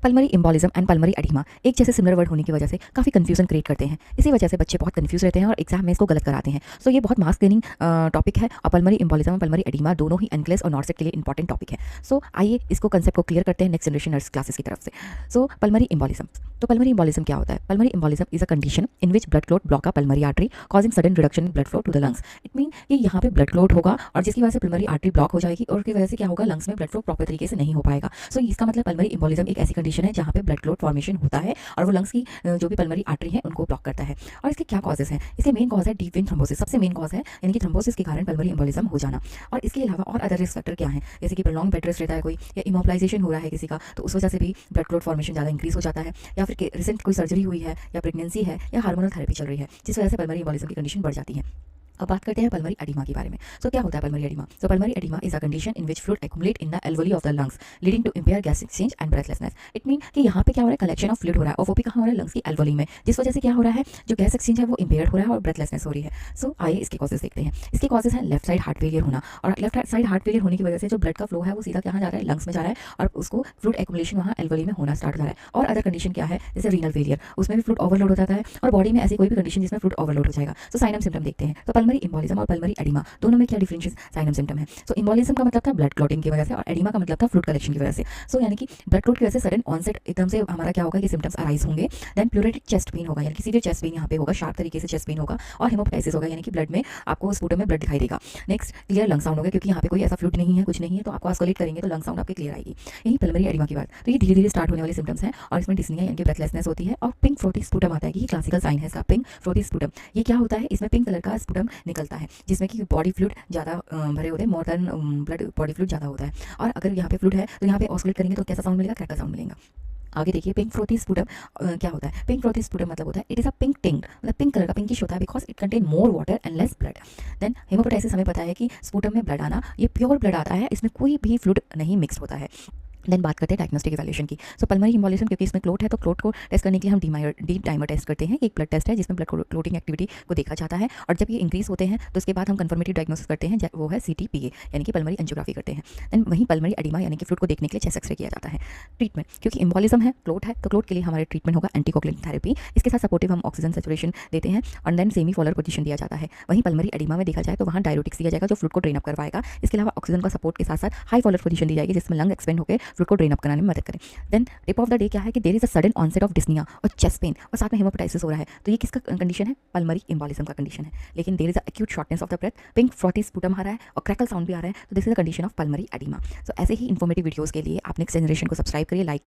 Pulmonary embolism and pulmonary oedema एक जैसे similar word होने की वजह से काफ़ी कंफ्यूजन क्रिएट करते हैं। इसी वजह से बच्चे बहुत कंफ्यूज रहते हैं और एग्जाम में इसको गलत कराते हैं। सो ये बहुत मार्क्स गेनिंग टॉपिक है और पल्मरी एम्बोलिज्म और पल्मरी एडिमा दोनों ही एनक्लेस और नॉर्सेट के लिए इंपॉर्टेंट टॉपिक है। सो आइए इसको कंसेप्ट को क्लियर करते हैं नेक्स्ट जनरेशन नर्स क्लासेस की तरफ से। सो पल्मरी एम्बोलिज्म, तो पल्मरी एम्बोलिज्म क्या होता है? Pulmonary embolism is a condition in which blood clot block a pulmonary artery causing sudden reduction in blood flow to the lungs. It mean कि यहाँ पे ब्लड क्लॉट होगा और जिसकी वजह से पल्मरी आर्टरी ब्लॉक हो जाएगी और उसकी वजह से क्या होगा, लंग्स में ब्लड फ्लो प्रॉपर तरीके से नहीं हो पाएगा। सो इसका मतलब पल्मरी एम्बोलिज्म एक ऐसी कंडीशन है जहाँ पे ब्लड क्लॉट फॉर्मेशन होता है और वो लंग्स की जो भी पल्मरी आर्टरी है उनको ब्लॉक करता है। और इसके क्या कॉजेस हैं? इसके मेन कॉज है डीप वेन थ्रोम्बोसिस, सबसे मेन कॉज है, यानी कि थ्रोम्बोसिस के कारण पल्मरी एम्बोलिज्म हो जाना। और इसके अलावा और अदर रिस्क फैक्टर क्या है, जैसे कि प्रोलॉन्ग बेड रेस्ट रहता है कोई, या इमोबिलाइजेशन हो रहा है किसी का, तो उस वजह से भी ब्लड क्लॉट फॉर्मेशन ज़्यादा इंक्रीज हो जाता है, या फिर रिसेंट कोई सर्जरी हुई है, या प्रेगनेंसी है, या हार्मोनल थेरेपी चल रही है, जिस वजह से पल्मरी एम्बोलिज्म की कंडीशन बढ़ जाती है। अब बात करते हैं पल्मरी एडिमा के बारे में। सो क्या होता है pulmonary oedema? So pulmonary edema is a condition in which fluid accumulate in the alveoli of the lungs leading to impair gas exchange and breathlessness. It mean कि यहाँ पे क्या हो रहा है, कलेक्शन ऑफ फ्लूइड हो रहा है और वो भी कहाँ हो रहा है, लंग्स की एल्वोली में, जिस वजह से क्या हो रहा है, जो गैस एक्सचेंज है वो इंपेयर हो रहा है और ब्रेथलेसनेस हो रही है। सो आइए इसके कॉजेस देखते हैं। इसके कॉजेस हैं लेफ्ट साइड हार्ट फेलियर होना, और लेफ्ट साइड हार्ट फेलियर होने की वजह से जो ब्लड का फ्लो है वो सीधा कहाँ जा रहा है, लंग्स में जा रहा है, और उसको फ्लूइड एक्युमुलेशन वहाँ एल्वोली में होना स्टार्ट हो जा रहा है। और अदर कंडीशन क्या है, जैसे रीनल फेलियर, उसमें भी फ्लूइड ओवरलोड हो जाता है, और बॉडी में ऐसी कोई भी कंडीशन जिसमें फ्लूइड ओवरलोड हो जाएगा। सो साइन एंड सिम्टम देखते हैं। तो पल्मरी एम्बोलिज्म और पल्मरी एडिमा दोनों में क्या डिफरेंशिएशन साइन एंड सिम्टम है? सो एम्बोलिज्म का मतलब था ब्लड क्लॉटिंग की वजह से और एडिमा का मतलब था फ्लूइड कलेक्शन की वजह से। सो यानी कि ब्लड क्लॉट की वजह से सडन ऑनसेट एकदम से हमारा क्या होगा कि सिम्टम्स अराइज होंगे। देन प्लूरेटिक चेस्ट पेन होगा, यानी कि सीवियर चेस्ट पेन यहाँ पे होगा, शार्प तरीके से चेस्ट पेन होगा, और हेमोप्टाइसिस होगा, यानी कि ब्लड में आपको स्पूटम में ब्लड दिखाई देगा। नेक्स्ट क्लियर लंग साउंड होगा, क्योंकि यहाँ पे कोई ऐसा फ्लूइड नहीं है, कुछ नहीं है, तो आपको आस्कुलेट करेंगे तो लंग साउंड आपके क्लियर आएगी। यही पल्मरी एडिमा की बात। तो ये धीरे धीरे स्टार्ट होने वाले सिम्टम्स हैं और इसमें डिस्निया यानी कि ब्रेथलेसनेस होती है, और पिंक फ्रोथी स्पूटम आता है। ये क्लासिकल साइन है इसका, पिंक फ्रोथी स्पूटम। ये क्या होता है, इसमें पिंक कलर का स्पूटम निकलता है जिसमें कि बॉडी फ्लूइड ज़्यादा भरे होते हैं, more than blood body fluid ज़्यादा होता है। और अगर यहाँ पे फ्लूइड है तो यहाँ पे ऑस्कुलेट करेंगे तो कैसा साउंड मिलेगा, क्रैकल साउंड मिलेगा। आगे देखिए पिंक फ्रोथी स्पूटम क्या होता है? पिंक फ्रोथी स्पूटम मतलब होता है इट इज अ पिंक टिंग, मतलब पिंक कलर का, पिंकिश होता है because it contain more water and less blood. Then hemoptysis, हमें पता है कि स्पूटम में ब्लड आना, ये प्योर ब्लड आता है, इसमें कोई भी फ्लूइड नहीं मिक्स होता है। देन बात करते हैं डायग्नोस्टिक इवैल्यूएशन की। सो पल्मरी एम्बोलिज्म, क्योंकि इसमें क्लोट है तो क्लोट को टेस्ट करने के लिए हम डीप डाइमर टेस्ट करते हैं। एक ब्लड टेस्ट है जिसमें ब्लड क्लोटिंग एक्टिविटी को देखा जाता है, और जब ये इंक्रीज होते हैं तो उसके बाद हम कंफर्मेटिव डायग्नोसिस करते हैं, वो है CTPA, यानी कि पल्मरी एंजियोग्राफी करते हैं। देन वहीं पल्मरी एडिमा यानी कि फ्लूइड को देखने के लिए चेस्ट एक्सरे किया जाता है। ट्रीटमेंट, क्योंकि एम्बोलिज्म है, क्लोट है, तो क्लोट के लिए हमारे ट्रीटमेंट होगा एंटीकोगुलेंट थेरेपी, इसके साथ सपोर्टिव हम ऑक्सीजन सैचुरेशन देते हैं, और देन सेमी फॉलर पोजीशन दिया जाता है। वहीं पल्मरी एडिमा में देखा जाए तो वहाँ डायरेटिक्स दिया जाएगा जो फ्लूइड को ड्रेन अप करवाएगा। इसके अलावा ऑक्सीजन का सपोर्ट के साथ साथ हाई फॉलर पोजीशन दी जाएगी जिसमें लंग एक्सपेंड होकर फ्लूइड को ड्रेन अप कराने में मदद करें। Then tip of the day क्या है कि there is a sudden onset of dyspnea और चेस्ट पेन, और साथ में हेमोप्टाइसिस हो रहा है, तो ये किसका कंडीशन है? पल्मरी एम्बोलिज्म का कंडीशन है। लेकिन there is a acute shortness of the breath, pink frothy sputum आ रहा है और क्रैकल साउंड भी आ रहा है, तो this is the condition of pulmonary oedema. So ऐसे ही इन्फॉर्मेटिव वीडियोस के लिए आप नेक्स्ट जनरेशन को सब्सक्राइब करिए, लाइक